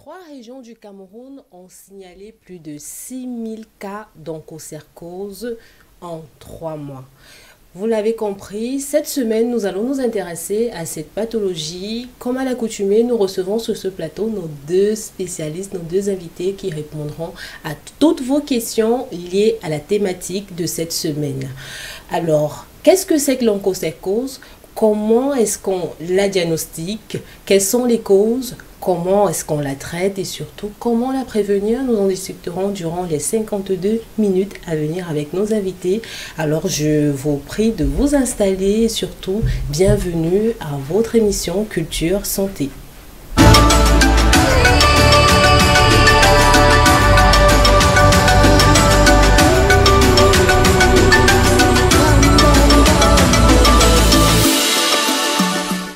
3 régions du Cameroun ont signalé plus de 6000 cas d'onchocercose en 3 mois. Vous l'avez compris, cette semaine, nous allons nous intéresser à cette pathologie. Comme à l'accoutumée, nous recevons sur ce plateau nos 2 spécialistes, nos 2 invités qui répondront à toutes vos questions liées à la thématique de cette semaine. Alors, qu'est-ce que c'est que l'onchocercose? Comment est-ce qu'on la diagnostique? Quelles sont les causes? Comment est-ce qu'on la traite et surtout comment la prévenir? Nous en discuterons durant les 52 minutes à venir avec nos invités. Alors je vous prie de vous installer et surtout bienvenue à votre émission Culture Santé.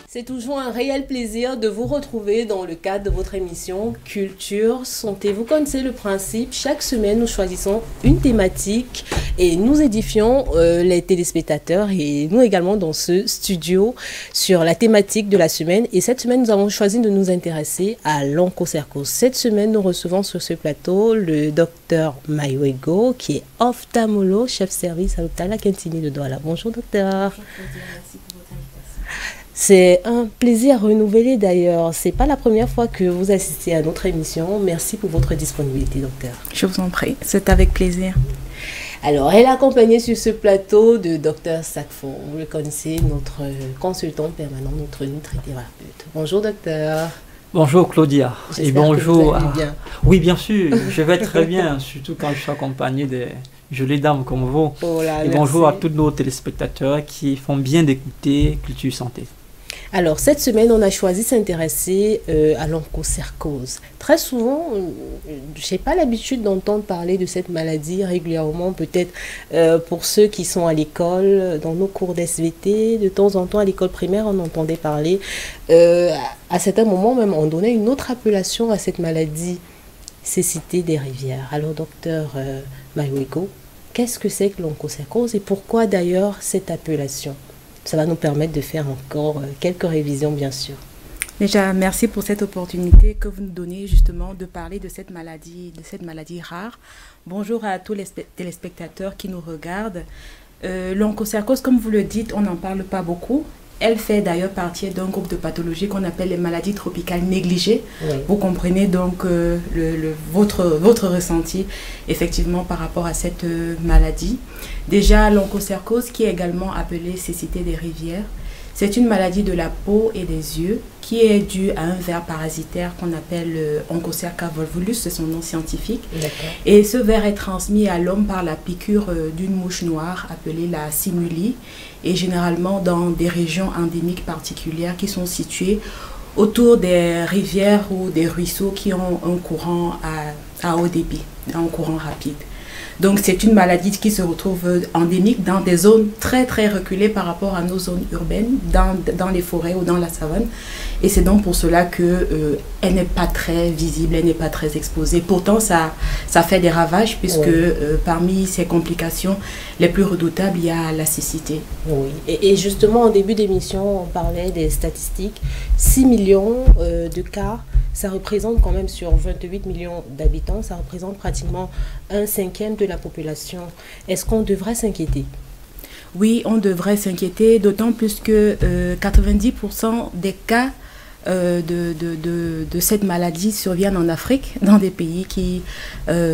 C'est toujours un réel plaisir de vous retrouver dans le cadre de votre émission Culture Santé. Vous connaissez le principe, chaque semaine nous choisissons une thématique et nous édifions les téléspectateurs et nous également dans ce studio sur la thématique de la semaine. Et cette semaine, nous avons choisi de nous intéresser à l'onchocercose. Cette semaine, nous recevons sur ce plateau le docteur Maïwego qui est ophtalmologue, chef service à l'hôpital La Quintini de Douala. Bonjour docteur. Bonjour Claudia, merci pour votre invitation. C'est un plaisir renouvelé d'ailleurs. C'est pas la première fois que vous assistez à notre émission. Merci pour votre disponibilité, docteur. Je vous en prie, c'est avec plaisir. Alors, elle est accompagnée sur ce plateau de docteur Sakfo. Vous le connaissez, notre consultant permanent, notre nutrithérapeute. Bonjour, docteur. Bonjour Claudia. J'espère Et bonjour. que vous allez bien. Oui, bien sûr, je vais très bien, surtout quand je suis accompagné de jolies dames comme vous. Oh là, et merci. bonjour à tous nos téléspectateurs qui font bien d'écouter Culture Santé. Alors, cette semaine, on a choisi de s'intéresser à l'onchocercose. Très souvent, je n'ai pas l'habitude d'entendre parler de cette maladie régulièrement. Peut-être pour ceux qui sont à l'école, dans nos cours d'SVT, de temps en temps à l'école primaire, on entendait parler. À certains moments, même, on donnait une autre appellation à cette maladie, cécité des rivières. Alors, docteur Maïwego, qu'est-ce que c'est que l'onchocercose et pourquoi d'ailleurs cette appellation? Ça va nous permettre de faire encore quelques révisions, bien sûr. Déjà, merci pour cette opportunité que vous nous donnez justement de parler de cette maladie rare. Bonjour à tous les téléspectateurs qui nous regardent. L'onchocercose, comme vous le dites, on n'en parle pas beaucoup. Elle fait d'ailleurs partie d'un groupe de pathologies qu'on appelle les maladies tropicales négligées. Oui. Vous comprenez donc votre ressenti effectivement par rapport à cette maladie. Déjà, l'onchocercose, qui est également appelée cécité des rivières, c'est une maladie de la peau et des yeux qui est due à un ver parasitaire qu'on appelle Onchocerca volvulus, c'est son nom scientifique. Et ce ver est transmis à l'homme par la piqûre d'une mouche noire appelée la simulie et généralement dans des régions endémiques particulières qui sont situées autour des rivières ou des ruisseaux qui ont un courant à haut débit, un courant rapide. Donc c'est une maladie qui se retrouve endémique dans des zones très très reculées par rapport à nos zones urbaines, dans les forêts ou dans la savane. Et c'est donc pour cela qu'elle n'est pas très visible, elle n'est pas très exposée. Pourtant ça fait des ravages puisque parmi ces complications les plus redoutables, il y a la cécité. Oui, et justement en début d'émission on parlait des statistiques, 6 millions de cas. Ça représente quand même sur 28 millions d'habitants, ça représente pratiquement 1/5 de la population. Est-ce qu'on devrait s'inquiéter? Oui, on devrait s'inquiéter, d'autant plus que 90% des cas de cette maladie surviennent en Afrique, dans des pays qui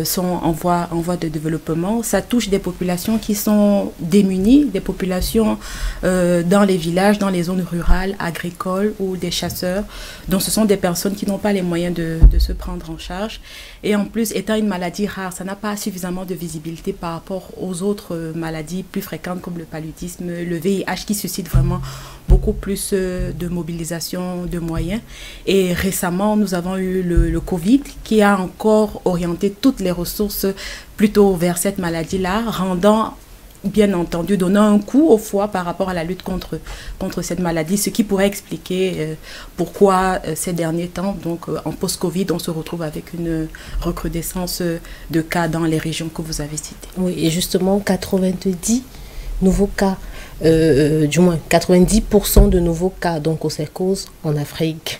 sont en voie de développement. Ça touche des populations qui sont démunies, des populations dans les villages, dans les zones rurales, agricoles ou des chasseurs. Donc ce sont des personnes qui n'ont pas les moyens de se prendre en charge. Et en plus, étant une maladie rare, ça n'a pas suffisamment de visibilité par rapport aux autres maladies plus fréquentes comme le paludisme, le VIH qui suscite vraiment beaucoup plus de mobilisation de moyens. Et récemment, nous avons eu le Covid qui a encore orienté toutes les ressources plutôt vers cette maladie-là, rendant, bien entendu, donnant un coup au foie par rapport à la lutte contre cette maladie, ce qui pourrait expliquer pourquoi ces derniers temps, donc en post-Covid, on se retrouve avec une recrudescence de cas dans les régions que vous avez citées. Oui, et justement, 90 nouveaux cas, du moins 90% de nouveaux cas d'onchocercose en Afrique.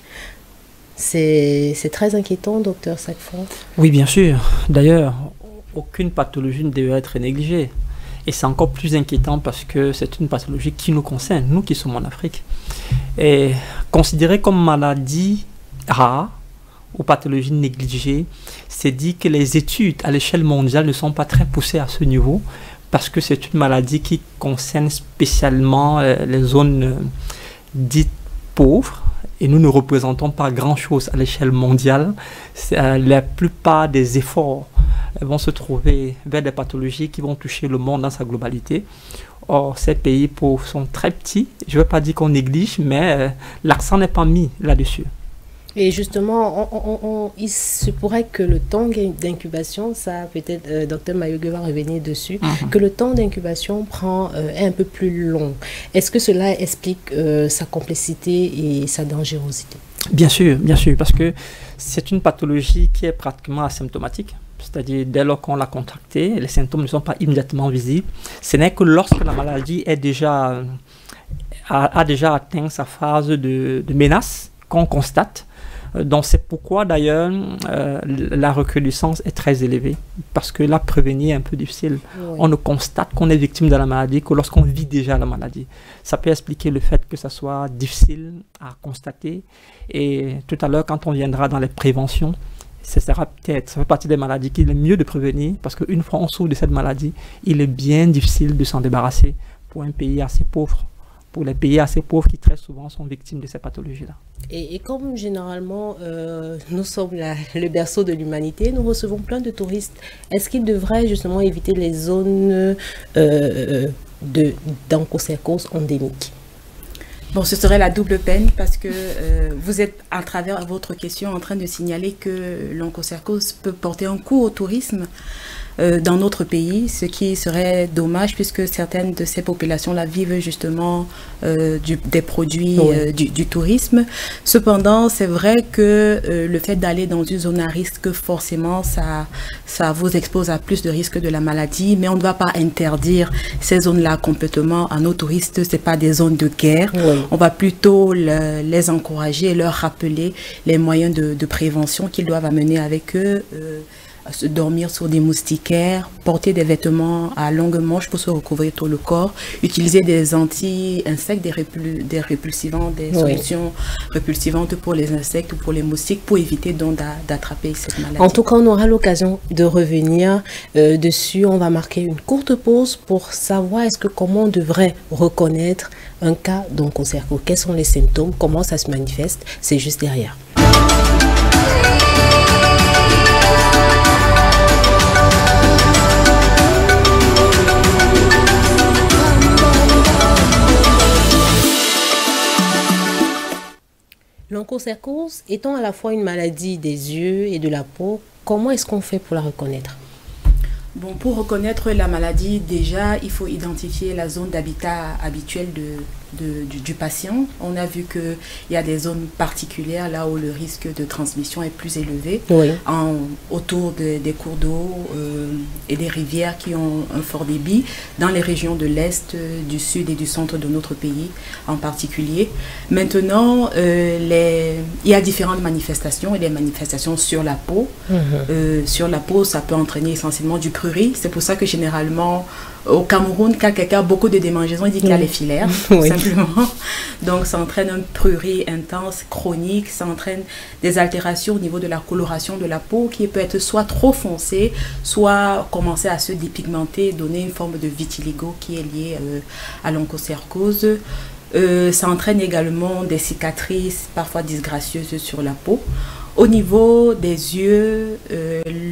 C'est très inquiétant, docteur Sacfon. Oui, bien sûr. D'ailleurs, aucune pathologie ne devait être négligée. Et c'est encore plus inquiétant parce que c'est une pathologie qui nous concerne, nous qui sommes en Afrique. Et considérée comme maladie rare ou pathologie négligée, c'est dit que les études à l'échelle mondiale ne sont pas très poussées à ce niveau parce que c'est une maladie qui concerne spécialement les zones dites pauvres. Et nous ne représentons pas grand-chose à l'échelle mondiale. La plupart des efforts vont se trouver vers des pathologies qui vont toucher le monde dans sa globalité. Or, ces pays pauvres sont très petits. Je ne veux pas dire qu'on néglige, mais l'accent n'est pas mis là-dessus. Et justement, il se pourrait que le temps d'incubation, ça peut-être, docteur Mayogue va revenir dessus, que le temps d'incubation est un peu plus long. Est-ce que cela explique sa complexité et sa dangerosité? Bien sûr, parce que c'est une pathologie qui est pratiquement asymptomatique. C'est-à-dire, dès lors qu'on l'a contractée, les symptômes ne sont pas immédiatement visibles. Ce n'est que lorsque la maladie a déjà atteint sa phase de menace qu'on constate. Donc c'est pourquoi d'ailleurs la recrudescence est très élevée, parce que là, prévenir est un peu difficile. Oui. On ne constate qu'on est victime de la maladie que lorsqu'on vit déjà la maladie. Ça peut expliquer le fait que ça soit difficile à constater. Et tout à l'heure, quand on viendra dans les préventions, ça fait partie des maladies qu'il est mieux de prévenir, parce qu'une fois on souffre de cette maladie, il est bien difficile de s'en débarrasser pour un pays assez pauvre. Pour les pays assez pauvres qui très souvent sont victimes de ces pathologies-là. Et comme généralement nous sommes le berceau de l'humanité, nous recevons plein de touristes. Est-ce qu'ils devraient justement éviter les zones d'onchocercose endémique? Bon, ce serait la double peine parce que vous êtes, à travers votre question, en train de signaler que l'onchocercose peut porter un coup au tourisme dans notre pays, ce qui serait dommage puisque certaines de ces populations-là vivent justement des produits du tourisme. Cependant, c'est vrai que le fait d'aller dans une zone à risque, forcément, ça vous expose à plus de risques de la maladie, mais on ne va pas interdire ces zones-là complètement à nos touristes. C'est pas des zones de guerre. Oui. On va plutôt les encourager et leur rappeler les moyens de prévention qu'ils doivent amener avec eux. Dormir sur des moustiquaires, porter des vêtements à longue manche pour se recouvrir tout le corps, utiliser des anti-insectes, des répulsivants, des solutions répulsivantes pour les insectes ou pour les moustiques pour éviter donc d'attraper cette maladie. En tout cas, on aura l'occasion de revenir dessus. On va marquer une courte pause pour savoir comment on devrait reconnaître un cas d'onchocercose. Quels sont les symptômes, comment ça se manifeste? C'est juste derrière. L'onchocercose étant à la fois une maladie des yeux et de la peau, comment est-ce qu'on fait pour la reconnaître? Bon, pour reconnaître la maladie, déjà, il faut identifier la zone d'habitat habituelle du patient. On a vu qu'il y a des zones particulières là où le risque de transmission est plus élevé, autour des cours d'eau et des rivières qui ont un fort débit, dans les régions de l'Est, du Sud et du Centre de notre pays en particulier. Maintenant, il y a différentes manifestations et des manifestations sur la peau. Sur la peau, ça peut entraîner essentiellement du prurit. C'est pour ça que généralement, au Cameroun, quand quelqu'un a beaucoup de démangeaisons, il dit qu'il y a les filaires, simplement. Donc, ça entraîne un prurit intense, chronique. Ça entraîne des altérations au niveau de la coloration de la peau qui peut être soit trop foncée, soit commencer à se dépigmenter, donner une forme de vitiligo qui est liée à l'onchocercose. Ça entraîne également des cicatrices, parfois disgracieuses sur la peau. Au niveau des yeux,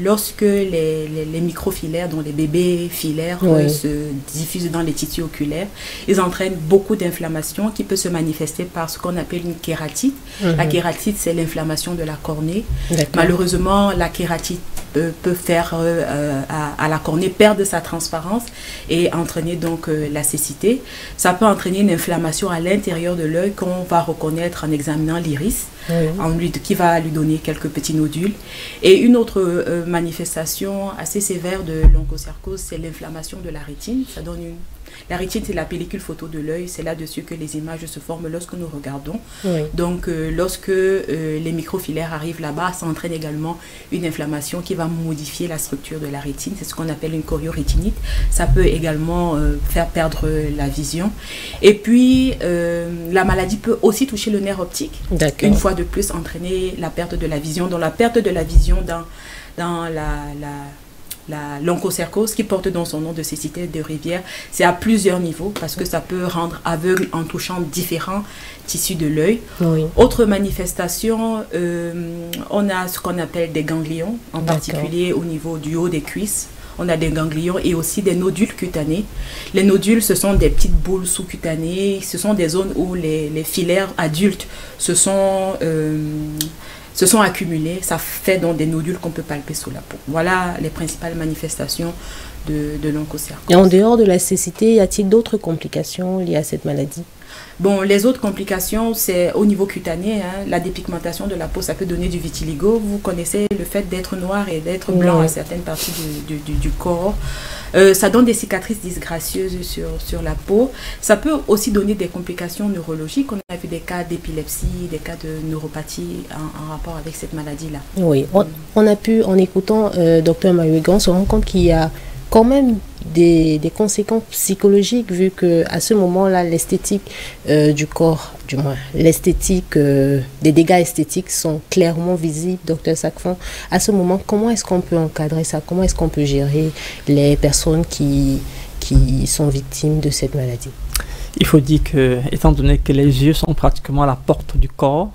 lorsque les microfilaires, dont les bébés filaires, se diffusent dans les tissus oculaires, ils entraînent beaucoup d'inflammation qui peut se manifester par ce qu'on appelle une kératite. La kératite, c'est l'inflammation de la cornée. Malheureusement, la kératite peut faire à la cornée perdre sa transparence et entraîner donc la cécité. Ça peut entraîner une inflammation à l'intérieur de l'œil qu'on va reconnaître en examinant l'iris, qui va lui donner quelques petits nodules. Et une autre manifestation assez sévère de l'onchocercose, c'est l'inflammation de la rétine. Ça donne La rétine, c'est la pellicule photo de l'œil. C'est là-dessus que les images se forment lorsque nous regardons. Oui. Donc, lorsque les microfilaires arrivent là-bas, ça entraîne également une inflammation qui va modifier la structure de la rétine. C'est ce qu'on appelle une choriorétinite. Ça peut également faire perdre la vision. Et puis, la maladie peut aussi toucher le nerf optique. Une fois de plus, entraîner la perte de la vision. Donc, la perte de la vision dans l'onchocercose, qui porte dans son nom de cécité de rivière, c'est à plusieurs niveaux parce que ça peut rendre aveugle en touchant différents tissus de l'œil. Oui. Autre manifestation, on a ce qu'on appelle des ganglions, en particulier au niveau du haut des cuisses. On a des ganglions et aussi des nodules cutanés. Les nodules, ce sont des petites boules sous-cutanées. Ce sont des zones où les filaires adultes se sont accumulés. Ça fait donc des nodules qu'on peut palper sous la peau. Voilà les principales manifestations de l'onchocercose. Et en dehors de la cécité, y a-t-il d'autres complications liées à cette maladie? Bon, les autres complications, c'est au niveau cutané. La dépigmentation de la peau, ça peut donner du vitiligo. Vous connaissez le fait d'être noir et d'être blanc à certaines parties du corps. Ça donne des cicatrices disgracieuses sur la peau. Ça peut aussi donner des complications neurologiques. On a vu des cas d'épilepsie, des cas de neuropathie en rapport avec cette maladie-là. Oui, on a pu, en écoutant Dr Mayogan, se rendre compte qu'il y a quand même des conséquences psychologiques, vu qu'à ce moment-là, l'esthétique du corps, du moins l'esthétique, des dégâts esthétiques sont clairement visibles, Dr Sakfon. À ce moment, comment est-ce qu'on peut encadrer ça? Comment est-ce qu'on peut gérer les personnes qui sont victimes de cette maladie? Il faut dire que, étant donné que les yeux sont pratiquement à la porte du corps,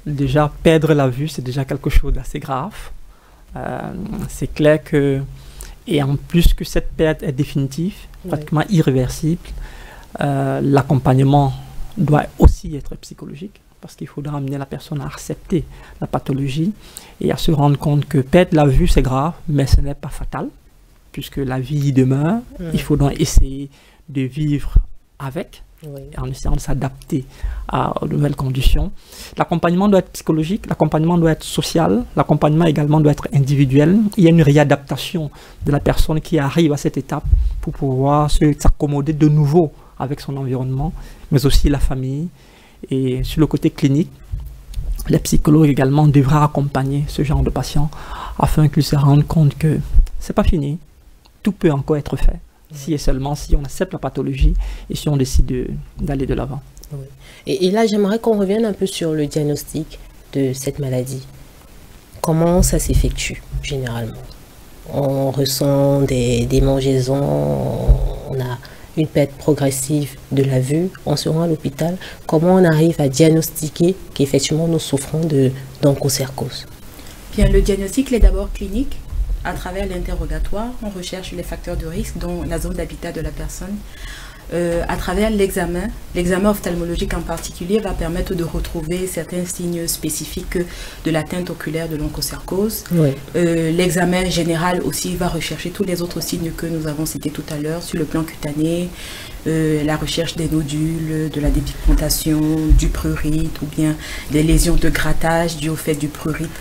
déjà perdre la vue, c'est déjà quelque chose d'assez grave. C'est clair que, et en plus que cette perte est définitive, pratiquement irréversible, l'accompagnement doit aussi être psychologique, parce qu'il faudra amener la personne à accepter la pathologie et à se rendre compte que perdre la vue, c'est grave, mais ce n'est pas fatal, puisque la vie y demeure. Il faut donc essayer de vivre avec, en essayant de s'adapter aux nouvelles conditions. L'accompagnement doit être psychologique, l'accompagnement doit être social, l'accompagnement également doit être individuel. Il y a une réadaptation de la personne qui arrive à cette étape pour pouvoir s'accommoder de nouveau avec son environnement, mais aussi la famille. Et sur le côté clinique, les psychologues également devraient accompagner ce genre de patients afin qu'ils se rendent compte que c'est pas fini, tout peut encore être fait. Si et seulement si on accepte la pathologie et si on décide d'aller de l'avant. Oui. Et là, j'aimerais qu'on revienne un peu sur le diagnostic de cette maladie. Comment ça s'effectue généralement? On ressent des démangeaisons, on a une perte progressive de la vue, on se rend à l'hôpital. Comment on arrive à diagnostiquer qu'effectivement nous souffrons d'onchocercose? Bien, le diagnostic est d'abord clinique. À travers l'interrogatoire, on recherche les facteurs de risque, dont la zone d'habitat de la personne. À travers l'examen ophtalmologique en particulier va permettre de retrouver certains signes spécifiques de l'atteinte oculaire de l'onchocercose. L'examen général aussi va rechercher tous les autres signes que nous avons cités tout à l'heure sur le plan cutané, la recherche des nodules, de la dépigmentation, du prurite ou bien des lésions de grattage dues au fait du prurite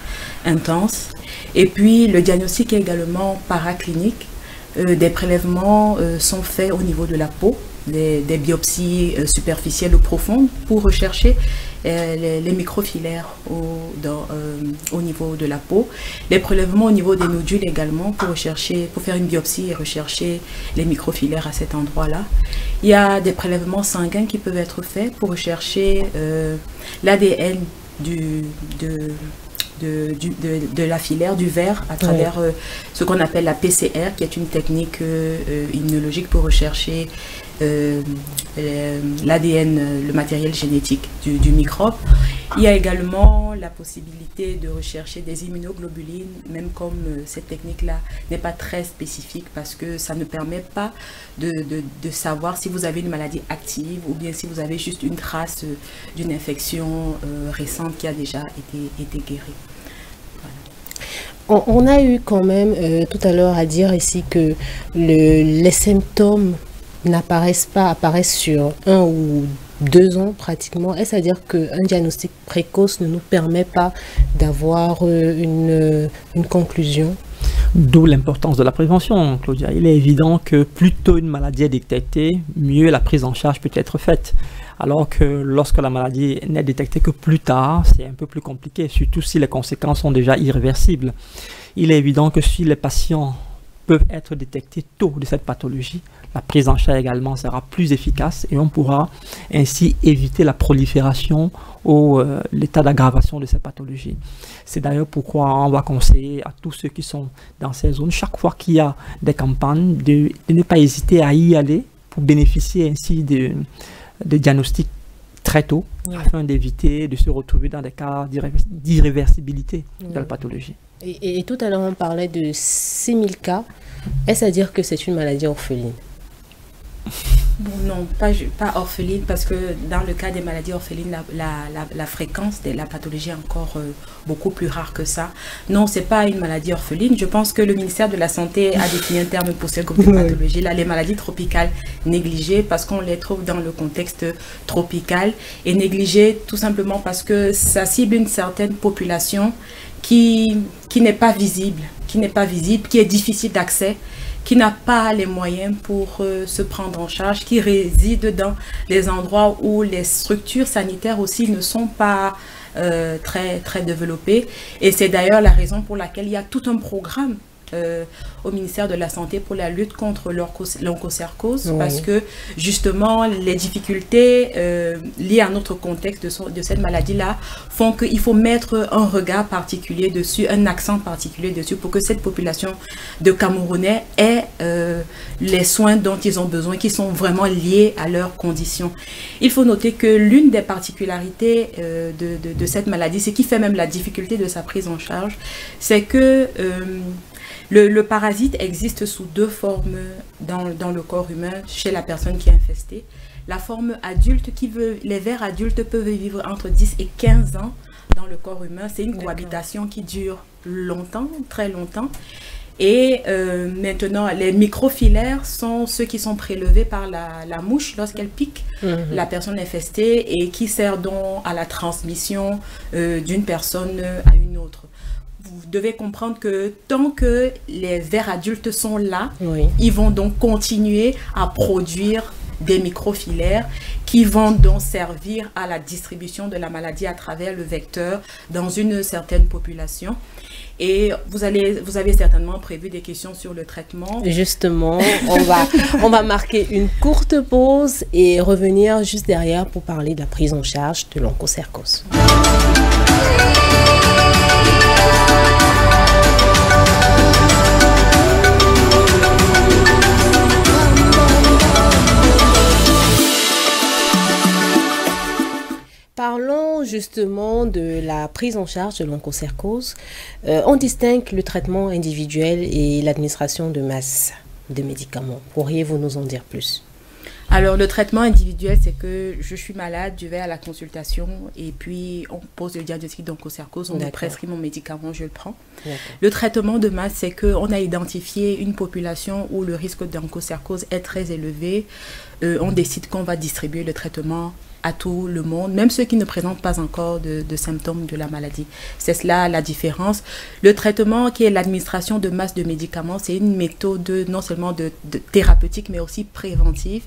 intense. Et puis le diagnostic est également paraclinique. Des prélèvements sont faits au niveau de la peau, des biopsies superficielles ou profondes pour rechercher les microfilaires au niveau de la peau. Les prélèvements au niveau des nodules également pour faire une biopsie et rechercher les microfilaires à cet endroit-là. Il y a des prélèvements sanguins qui peuvent être faits pour rechercher l'ADN de la filaire, du verre, à travers ce qu'on appelle la PCR, qui est une technique immunologique pour rechercher l'ADN, le matériel génétique du microbe. Il y a également la possibilité de rechercher des immunoglobulines, même comme cette technique-là n'est pas très spécifique parce que ça ne permet pas de savoir si vous avez une maladie active ou bien si vous avez juste une trace d'une infection récente qui a déjà été guérie. On a eu quand même tout à l'heure à dire ici que les symptômes apparaissent sur 1 ou 2 ans pratiquement. Est-ce à dire qu'un diagnostic précoce ne nous permet pas d'avoir une conclusion? D'où l'importance de la prévention, Claudia. Il est évident que plus tôt une maladie est détectée, mieux la prise en charge peut être faite. Alors que lorsque la maladie n'est détectée que plus tard, c'est un peu plus compliqué, surtout si les conséquences sont déjà irréversibles. Il est évident que si les patients peuvent être détectés tôt de cette pathologie, la prise en charge également sera plus efficace et on pourra ainsi éviter la prolifération ou l'état d'aggravation de cette pathologie. C'est d'ailleurs pourquoi on va conseiller à tous ceux qui sont dans ces zones, chaque fois qu'il y a des campagnes, de ne pas hésiter à y aller pour bénéficier ainsi de diagnostics très tôt, afin d'éviter de se retrouver dans des cas d'irréversibilité de la pathologie. Et tout à l'heure, on parlait de 6000 cas. Est-ce à dire que c'est une maladie orpheline? Bon, non, pas orpheline, parce que dans le cas des maladies orphelines, la fréquence de la pathologie est encore beaucoup plus rare que ça. Non, ce n'est pas une maladie orpheline. Je pense que le ministère de la Santé a défini un terme pour ce groupe de pathologies, là, les maladies tropicales négligées, parce qu'on les trouve dans le contexte tropical, et négligées tout simplement parce que ça cible une certaine population qui n'est pas visible, qui est difficile d'accès, qui n'a pas les moyens pour se prendre en charge, qui réside dans les endroits où les structures sanitaires aussi ne sont pas très développées. Et c'est d'ailleurs la raison pour laquelle il y a tout un programme au ministère de la Santé pour la lutte contre l'onchocercose, parce que justement les difficultés liées à notre contexte de cette maladie-là font qu'il faut mettre un regard particulier dessus, un accent particulier dessus pour que cette population de Camerounais ait les soins dont ils ont besoin, qui sont vraiment liés à leurs conditions. Il faut noter que l'une des particularités de cette maladie, ce qui fait même la difficulté de sa prise en charge, c'est que le parasite existe sous deux formes dans le corps humain chez la personne qui est infestée. La forme adulte, les vers adultes peuvent vivre entre 10 et 15 ans dans le corps humain. C'est une cohabitation qui dure longtemps, très longtemps. Et maintenant, les microfilaires sont ceux qui sont prélevés par la mouche lorsqu'elle pique la personne infestée et qui servent donc à la transmission d'une personne à une autre. Vous devez comprendre que tant que les vers adultes sont là, ils vont donc continuer à produire des microfilaires qui vont donc servir à la distribution de la maladie à travers le vecteur dans une certaine population. Et vous avez certainement prévu des questions sur le traitement. Justement, on va marquer une courte pause et revenir juste derrière pour parler de la prise en charge de l'onchocercose. Parlons justement de la prise en charge de l'onchocercose. On distingue le traitement individuel et l'administration de masse de médicaments. Pourriez-vous nous en dire plus? Alors, le traitement individuel, c'est que je suis malade, je vais à la consultation et puis on pose le diagnostic d'onchocercose, on me prescrit mon médicament, je le prends. Le traitement de masse, c'est qu'on a identifié une population où le risque d'onchocercose est très élevé. On décide qu'on va distribuer le traitement à tout le monde, même ceux qui ne présentent pas encore de symptômes de la maladie. C'est cela la différence. Le traitement qui est l'administration de masse de médicaments, c'est une méthode non seulement de thérapeutique, mais aussi préventive,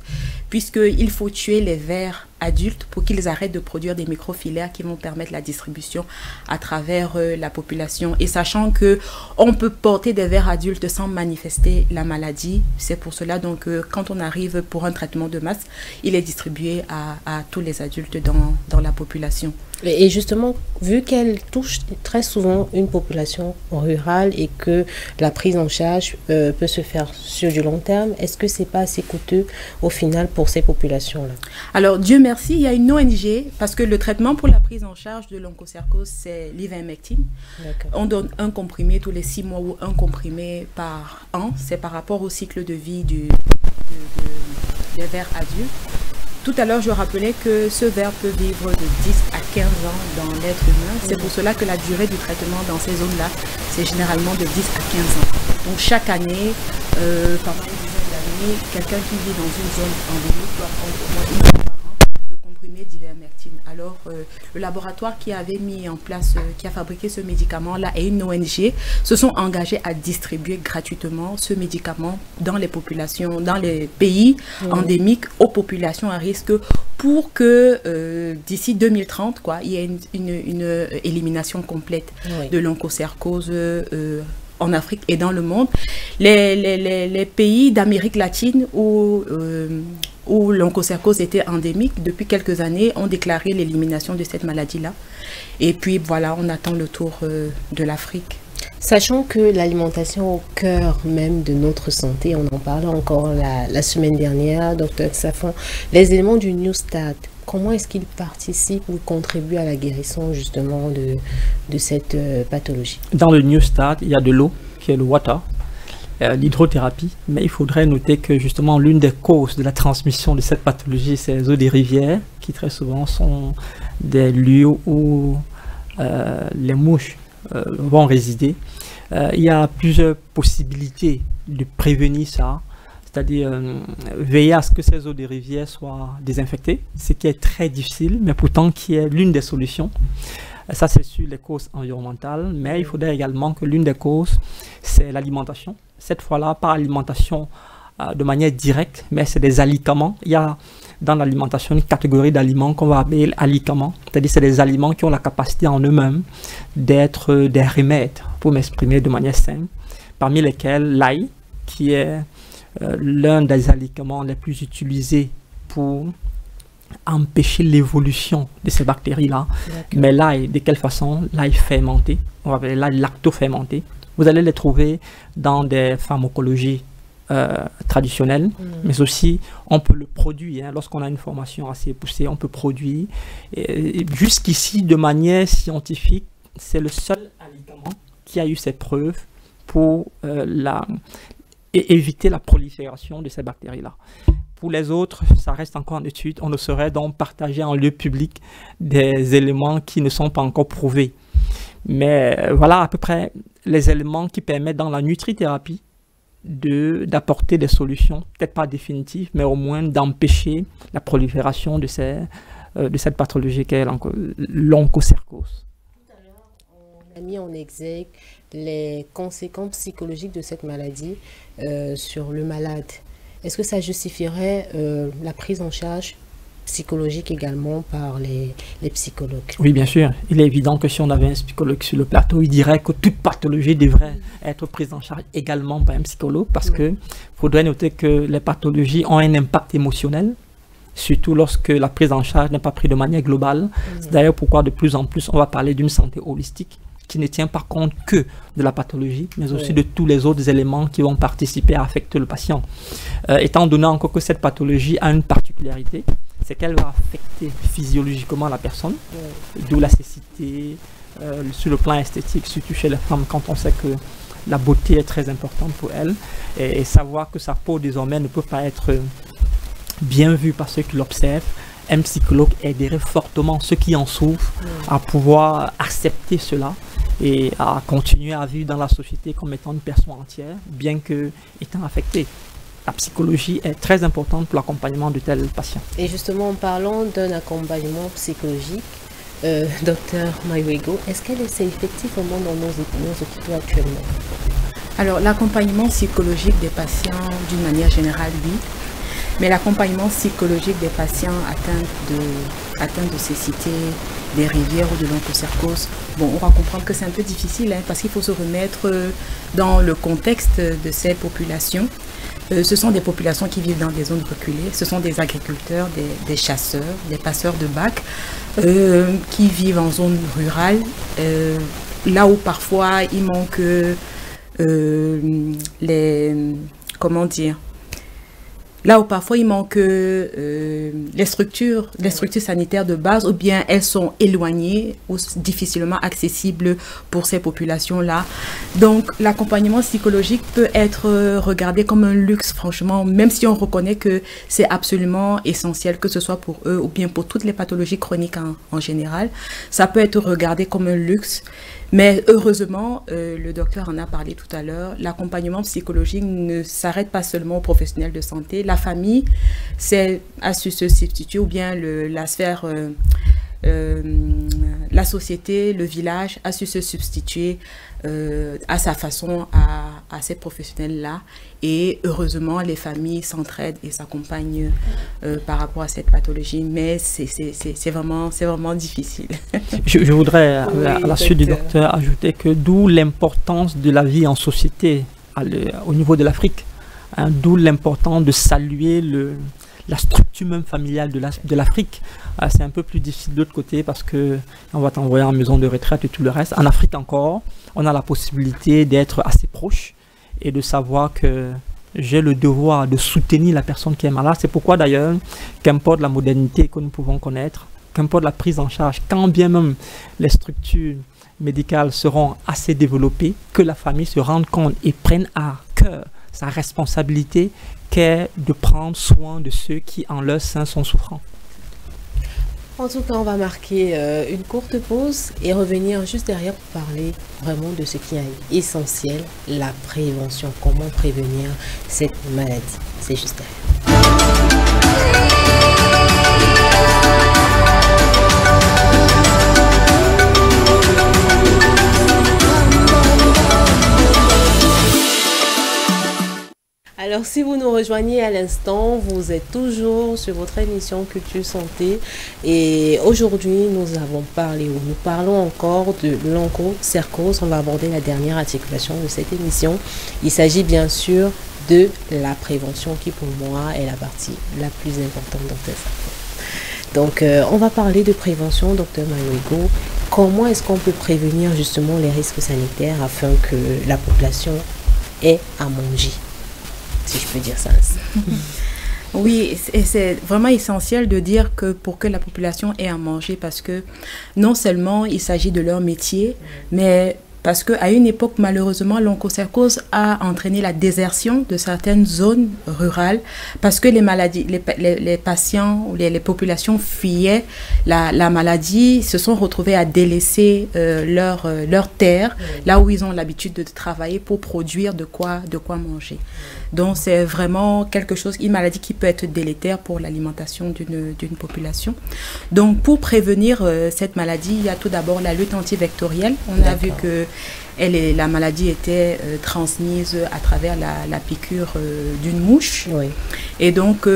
puisqu'il faut tuer les vers adultes pour qu'ils arrêtent de produire des microfilaires qui vont permettre la distribution à travers la population. Et sachant que on peut porter des vers adultes sans manifester la maladie, c'est pour cela donc quand on arrive pour un traitement de masse, il est distribué à tous les adultes dans la population. Et justement, vu qu'elle touche très souvent une population rurale et que la prise en charge peut se faire sur du long terme, est-ce que c'est pas assez coûteux au final pour ces populations-là? Alors, Dieu merci, il y a une ONG, parce que le traitement pour la prise en charge de l'onchocercose, c'est l'ivermectine. On donne un comprimé tous les 6 mois ou un comprimé par an. C'est par rapport au cycle de vie des vers adultes. Tout à l'heure, je rappelais que ce ver peut vivre de 10 à 15 ans dans l'être humain. C'est pour cela que la durée du traitement dans ces zones-là, c'est généralement de 10 à 15 ans. Donc chaque année, pendant une dizaine d'années, quelqu'un qui vit dans une zone endémique doit prendre au moins une fois par an le comprimé comprimé d'ivermectine. Alors, le laboratoire qui avait mis en place, qui a fabriqué ce médicament-là et une ONG se sont engagés à distribuer gratuitement ce médicament dans les populations, dans les pays endémiques aux populations à risque pour que d'ici 2030, quoi, il y ait une élimination complète de l'onchocercose en Afrique et dans le monde. Les pays d'Amérique latine où l'onchocercose était endémique, depuis quelques années, ont déclaré l'élimination de cette maladie-là. Et puis voilà, on attend le tour de l'Afrique. Sachant que l'alimentation au cœur même de notre santé, on en parlait encore la semaine dernière, Dr Safon, les éléments du New Start, comment est-ce qu'ils participent ou contribuent à la guérison justement de cette pathologie? Dans le New Start, il y a de l'eau, qui est le water, l'hydrothérapie, mais il faudrait noter que justement l'une des causes de la transmission de cette pathologie, c'est les eaux des rivières, qui très souvent sont des lieux où les mouches vont résider. Il y a plusieurs possibilités de prévenir ça, c'est-à-dire veiller à ce que ces eaux des rivières soient désinfectées, ce qui est très difficile, mais pourtant qui est l'une des solutions. Ça, c'est sur les causes environnementales, mais il faudrait également que l'une des causes, c'est l'alimentation. Cette fois-là, pas alimentation de manière directe, mais c'est des alicaments. Il y a dans l'alimentation une catégorie d'aliments qu'on va appeler alicaments, c'est-à-dire c'est des aliments qui ont la capacité en eux-mêmes d'être des remèdes, pour m'exprimer de manière simple, parmi lesquels l'ail, qui est l'un des alicaments les plus utilisés pour empêcher l'évolution de ces bactéries-là. Mais l'ail, de quelle façon? L'ail fermenté, on va appeler l'ail lacto-fermenté. Vous allez les trouver dans des pharmacologies traditionnelles, mais aussi on peut le produire. Lorsqu'on a une formation assez poussée, on peut produire. Jusqu'ici, de manière scientifique, c'est le seul alicament qui a eu ses preuves pour éviter la prolifération de ces bactéries-là. Pour les autres, ça reste encore en étude. On ne saurait donc partager en lieu public des éléments qui ne sont pas encore prouvés. Mais voilà à peu près les éléments qui permettent dans la nutrithérapie d'apporter des solutions, peut-être pas définitives, mais au moins d'empêcher la prolifération de cette pathologie qu'est l'onchocercose. Tout à l'heure, on a mis en exergue les conséquences psychologiques de cette maladie sur le malade. Est-ce que ça justifierait la prise en charge psychologique également par les psychologues? Oui, bien sûr. Il est évident que si on avait un psychologue sur le plateau, il dirait que toute pathologie devrait être prise en charge également par un psychologue, parce qu'il faudrait noter que les pathologies ont un impact émotionnel, surtout lorsque la prise en charge n'est pas prise de manière globale. C'est d'ailleurs pourquoi de plus en plus on va parler d'une santé holistique, qui ne tient pas compte que de la pathologie, mais aussi de tous les autres éléments qui vont participer à affecter le patient. Étant donné encore que cette pathologie a une particularité, c'est qu'elle va affecter physiologiquement la personne, d'où la cécité, sur le plan esthétique, surtout chez les femmes, quand on sait que la beauté est très importante pour elles, et savoir que sa peau désormais ne peut pas être bien vue par ceux qui l'observent. Un psychologue aiderait fortement ceux qui en souffrent à pouvoir accepter cela et à continuer à vivre dans la société comme étant une personne entière, bien que étant affectée. La psychologie est très importante pour l'accompagnement de tels patients. Et justement, en parlant d'un accompagnement psychologique, Dr Maiwego, est-ce qu'elle est effectivement dans nos hôpitaux actuellement? Alors, l'accompagnement psychologique des patients, d'une manière générale, oui. Mais l'accompagnement psychologique des patients atteints de cécité, des rivières ou de l'onchocercose, bon, on va comprendre que c'est un peu difficile, parce qu'il faut se remettre dans le contexte de ces populations. Ce sont des populations qui vivent dans des zones reculées, ce sont des agriculteurs, des chasseurs, des passeurs de bacs, qui vivent en zone rurale, là où parfois il manque là où parfois il manque les structures sanitaires de base, ou bien elles sont éloignées ou difficilement accessibles pour ces populations-là. Donc l'accompagnement psychologique peut être regardé comme un luxe, franchement, même si on reconnaît que c'est absolument essentiel, que ce soit pour eux ou bien pour toutes les pathologies chroniques en général. Ça peut être regardé comme un luxe, Mais heureusement, le docteur en a parlé tout à l'heure, l'accompagnement psychologique ne s'arrête pas seulement aux professionnels de santé. La famille a su se substituer, ou bien la sphère, la société, le village a su se substituer à sa façon à ces professionnels-là. Et heureusement, les familles s'entraident et s'accompagnent par rapport à cette pathologie. Mais c'est vraiment difficile. Je voudrais, à la suite du docteur, ajouter que d'où l'importance de la vie en société au niveau de l'Afrique. Hein, d'où l'importance de saluer la structure même familiale de l'Afrique. C'est un peu plus difficile de l'autre côté parce qu'on va t'envoyer en maison de retraite et tout le reste. En Afrique encore, on a la possibilité d'être assez proche et de savoir que j'ai le devoir de soutenir la personne qui est malade. C'est pourquoi d'ailleurs, qu'importe la modernité que nous pouvons connaître, qu'importe la prise en charge, quand bien même les structures médicales seront assez développées, que la famille se rende compte et prenne à cœur sa responsabilité qu'est de prendre soin de ceux qui en leur sein sont souffrants. En tout cas, on va marquer une courte pause et revenir juste derrière pour parler vraiment de ce qui est essentiel, la prévention. Comment prévenir cette maladie. C'est juste derrière. Alors, si vous nous rejoignez à l'instant, vous êtes toujours sur votre émission Culture Santé. Et aujourd'hui, nous parlons encore de l'onchocercose. On va aborder la dernière articulation de cette émission. Il s'agit bien sûr de la prévention qui, pour moi, est la partie la plus importante dans cette affaire. Donc, on va parler de prévention, docteur Manoigo. Comment est-ce qu'on peut prévenir justement les risques sanitaires afin que la population ait à manger, si je peux dire ça ainsi? Oui, et c'est vraiment essentiel de dire que pour que la population ait à manger, parce que non seulement il s'agit de leur métier, mais parce qu'à une époque, malheureusement, l'onchocercose a entraîné la désertion de certaines zones rurales parce que les patients ou les populations fuyaient la maladie, se sont retrouvés à délaisser leur terre, là où ils ont l'habitude de travailler pour produire de quoi manger. Donc, c'est vraiment une maladie qui peut être délétère pour l'alimentation d'une population. Donc, pour prévenir cette maladie, il y a tout d'abord la lutte antivectorielle. On a vu que la maladie était transmise à travers la piqûre d'une mouche. Oui. Et donc,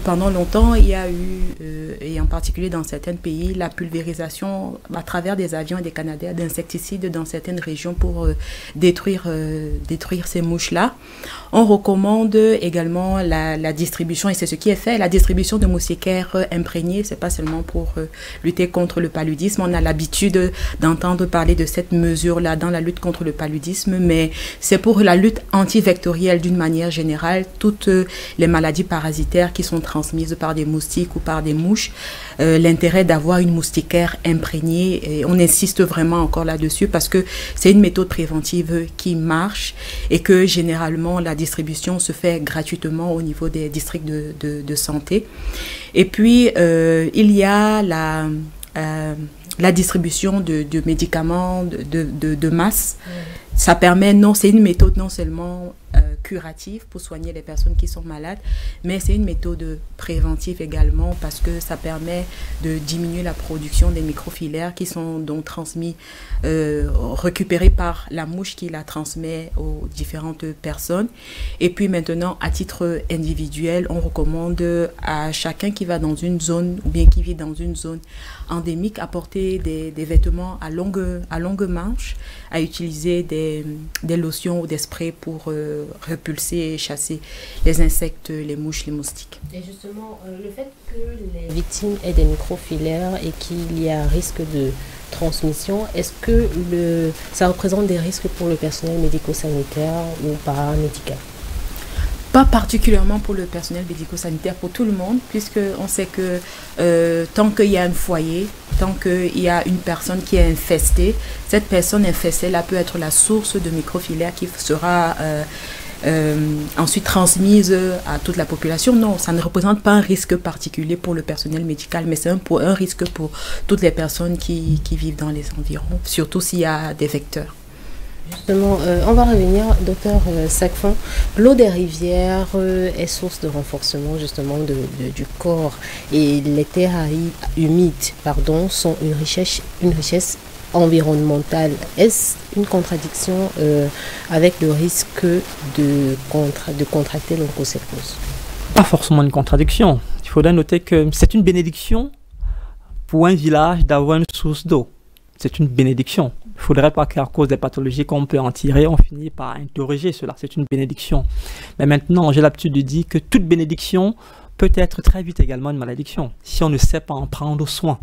pendant longtemps, il y a eu, et en particulier dans certains pays, la pulvérisation à travers des avions et des canadaires d'insecticides dans certaines régions pour détruire ces mouches-là. On recommande également la distribution, et c'est ce qui est fait, la distribution de moustiquaires imprégnés. C'est pas seulement pour lutter contre le paludisme. On a l'habitude d'entendre parler de cette mesure-là dans la lutte contre le paludisme, mais c'est pour la lutte antivectorielle d'une manière générale. Toutes les maladies parasitaires qui sont transmises par des moustiques ou par des mouches, l'intérêt d'avoir une moustiquaire imprégnée, et on insiste vraiment encore là-dessus parce que c'est une méthode préventive qui marche et que généralement la distribution se fait gratuitement au niveau des districts de santé. Et puis, il y a la distribution de médicaments de masse. Ça permet, c'est une méthode non seulement curative pour soigner les personnes qui sont malades, mais c'est une méthode préventive également parce que ça permet de diminuer la production des microfilaires qui sont donc transmis, récupérés par la mouche qui la transmet aux différentes personnes. Et puis maintenant, à titre individuel, on recommande à chacun qui va dans une zone ou bien qui vit dans une zone endémique à porter des vêtements à longue manche, à utiliser des lotions ou des sprays pour repulser et chasser les insectes, les mouches, les moustiques. Et justement, le fait que les victimes aient des microfilaires et qu'il y a risque de transmission, est-ce que ça représente des risques pour le personnel médico-sanitaire ou paramédical? Pas particulièrement pour le personnel médico-sanitaire, pour tout le monde, puisqu'on sait que tant qu'il y a un foyer, tant qu'il y a une personne qui est infestée, cette personne infestée là peut être la source de microfilaires qui sera ensuite transmise à toute la population. Non, ça ne représente pas un risque particulier pour le personnel médical, mais c'est un risque pour toutes les personnes qui vivent dans les environs, surtout s'il y a des vecteurs. Justement, on va revenir, docteur Sacfon. L'eau des rivières est source de renforcement justement du corps, et les terres humides sont une richesse environnementale. Est-ce une contradiction avec le risque de contracter l'onchocercose? Pas forcément une contradiction. Il faudrait noter que c'est une bénédiction pour un village d'avoir une source d'eau. C'est une bénédiction. Il ne faudrait pas qu'à cause des pathologies qu'on peut en tirer, on finit par interroger cela. C'est une bénédiction. Mais maintenant, j'ai l'habitude de dire que toute bénédiction peut être très vite également une malédiction, si on ne sait pas en prendre soin.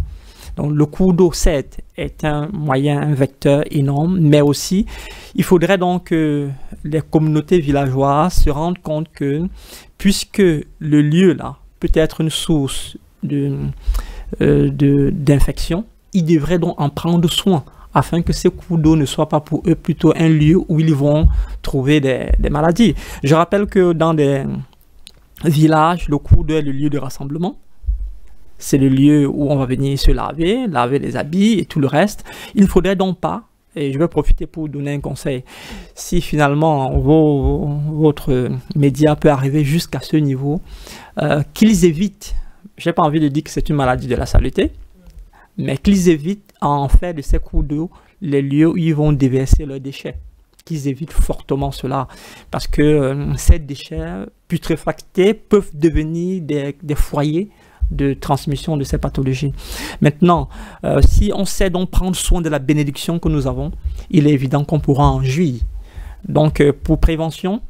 Donc le cours d'eau, certes, est un moyen, un vecteur énorme, mais aussi, il faudrait donc que les communautés villageoises se rendent compte que, puisque le lieu là peut être une source d'infection, ils devraient donc en prendre soin, afin que ces cours d'eau ne soient pas pour eux plutôt un lieu où ils vont trouver des maladies. Je rappelle que dans des villages, le cours d'eau est le lieu de rassemblement. C'est le lieu où on va venir se laver les habits et tout le reste. Il ne faudrait donc pas, et je vais profiter pour donner un conseil, si finalement votre média peut arriver jusqu'à ce niveau, qu'ils évitent, je n'ai pas envie de dire que c'est une maladie de la saleté, mais qu'ils évitent à en faire de ces cours d'eau les lieux où ils vont déverser leurs déchets. Qu'ils évitent fortement cela, parce que ces déchets putréfactés peuvent devenir des foyers de transmission de ces pathologies. Maintenant, si on sait donc prendre soin de la bénédiction que nous avons, il est évident qu'on pourra en jouir. Donc, pour prévention,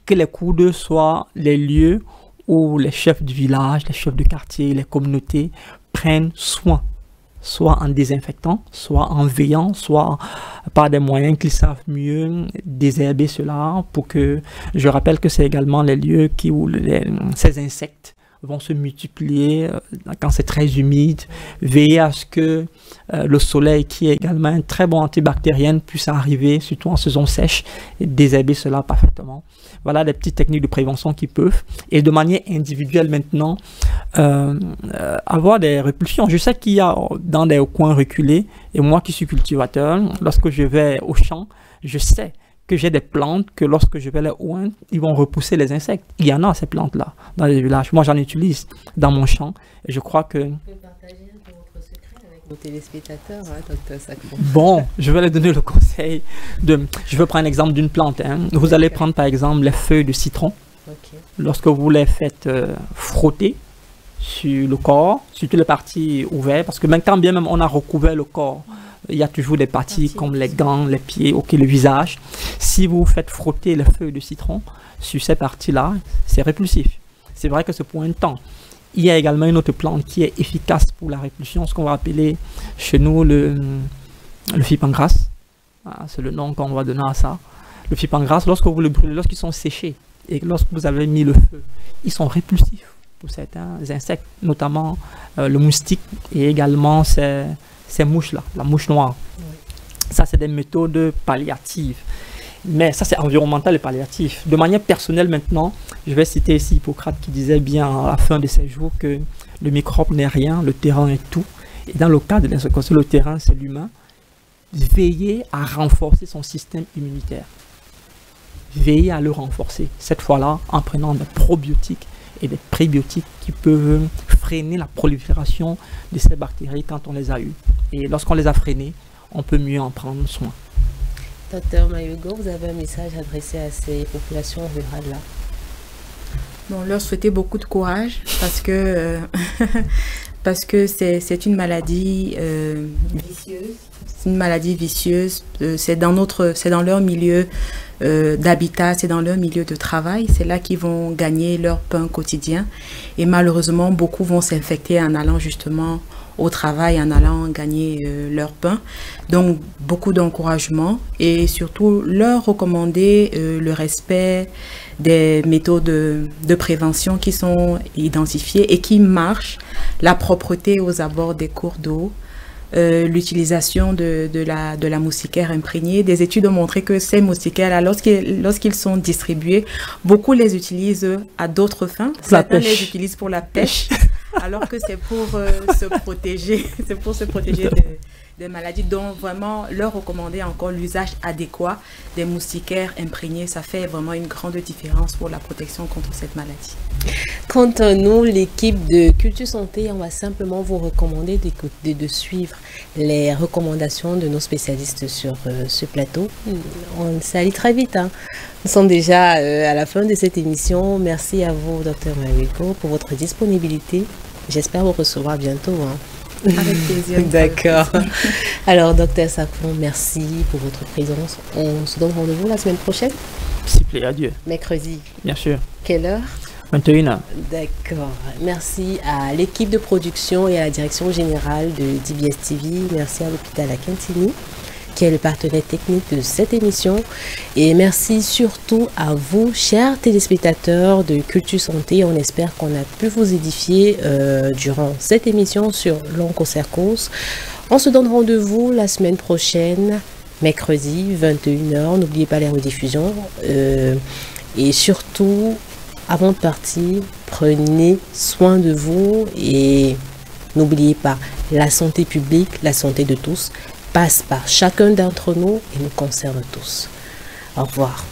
que les cours d'eau soient les lieux où les chefs du village, les chefs de quartier, les communautés prennent soin, soit en désinfectant, soit en veillant, soit par des moyens qu'ils savent mieux désherber cela, pour que, je rappelle que c'est également les lieux où ces insectes vont se multiplier quand c'est très humide. Veiller à ce que le soleil, qui est également un très bon antibactérien, puisse arriver, surtout en saison sèche, et désherber cela parfaitement. Voilà des petites techniques de prévention qui peuvent, et de manière individuelle maintenant, avoir des répulsions. Je sais qu'il y a dans des coins reculés, et moi qui suis cultivateur, lorsque je vais au champ, je sais que j'ai des plantes que lorsque je vais les oindre, ils vont repousser les insectes. Il y en a ces plantes-là dans les villages. Moi, j'en utilise dans mon champ, et je crois que... Vous pouvez partager un peu votre secret avec nos téléspectateurs, hein, docteur Sacfon. Bon, je vais leur donner le conseil de... Je vais prendre l'exemple d'une plante. Hein. Vous allez prendre par exemple les feuilles de citron. Okay. Lorsque vous les faites frotter sur le corps, sur toutes les parties ouvertes, parce que même quand bien même on a recouvert le corps, il y a toujours des parties comme les gants, les pieds, le visage. Si vous faites frotter les feuilles de citron sur ces parties-là, c'est répulsif. C'est vrai que c'est pour un temps. Il y a également une autre plante qui est efficace pour la répulsion, ce qu'on va appeler chez nous le fipangras. C'est le nom qu'on va donner à ça. Le fipangras, lorsque vous le brûlez, lorsqu'ils sont séchés et lorsque vous avez mis le feu, ils sont répulsifs pour certains insectes, notamment le moustique et également ces mouches-là, la mouche noire. Oui. Ça, c'est des méthodes palliatives. Mais ça, c'est environnemental et palliatif. De manière personnelle, maintenant, je vais citer ici Hippocrate qui disait bien à la fin de ses jours que le microbe n'est rien, le terrain est tout. Et dans le cas de l'insecticide, le terrain, c'est l'humain. Veiller à renforcer son système immunitaire. Veiller à le renforcer. Cette fois-là, en prenant des probiotiques et des prébiotiques qui peuvent freiner la prolifération de ces bactéries quand on les a eues. Et lorsqu'on les a freinées, on peut mieux en prendre soin. Docteur Mayugo, vous avez un message adressé à ces populations rurales-là? Bon, leur souhaiter beaucoup de courage parce que c'est une maladie vicieuse. C'est une maladie vicieuse. C'est dans leur milieu d'habitat, c'est dans leur milieu de travail. C'est là qu'ils vont gagner leur pain quotidien. Et malheureusement, beaucoup vont s'infecter en allant justement au travail, en allant gagner leur pain. Donc, beaucoup d'encouragement et surtout leur recommander le respect des méthodes de prévention qui sont identifiées et qui marchent, la propreté aux abords des cours d'eau, l'utilisation de la moustiquaire imprégnée. Des études ont montré que ces moustiquaires, lorsqu'ils sont distribués, beaucoup les utilisent à d'autres fins. Certains les utilisent pour la pêche, alors que c'est pour se protéger, des maladies dont vraiment leur recommander encore l'usage adéquat des moustiquaires imprégnés. Ça fait vraiment une grande différence pour la protection contre cette maladie. Quant à nous, l'équipe de Culture Santé, on va simplement vous recommander de suivre les recommandations de nos spécialistes sur ce plateau. Ça allait très vite. Hein. Nous sommes déjà à la fin de cette émission. Merci à vous, Dr Mariko, pour votre disponibilité. J'espère vous recevoir bientôt. Hein. Avec plaisir. D'accord. Alors, Dr Safon, merci pour votre présence. On se donne rendez-vous la semaine prochaine. S'il plaît, adieu. Mercredi. Bien sûr. Quelle heure? 21h. D'accord. Merci à l'équipe de production et à la direction générale de DBS TV. Merci à l'hôpital Akintini, qui est le partenaire technique de cette émission. Et merci surtout à vous, chers téléspectateurs de Culture Santé. On espère qu'on a pu vous édifier durant cette émission sur l'onchocercose. On se donne rendez-vous la semaine prochaine, mercredi, 21h. N'oubliez pas les rediffusions. Et surtout, avant de partir, prenez soin de vous et n'oubliez pas, la santé publique, la santé de tous, passe par chacun d'entre nous et nous concerne tous. Au revoir.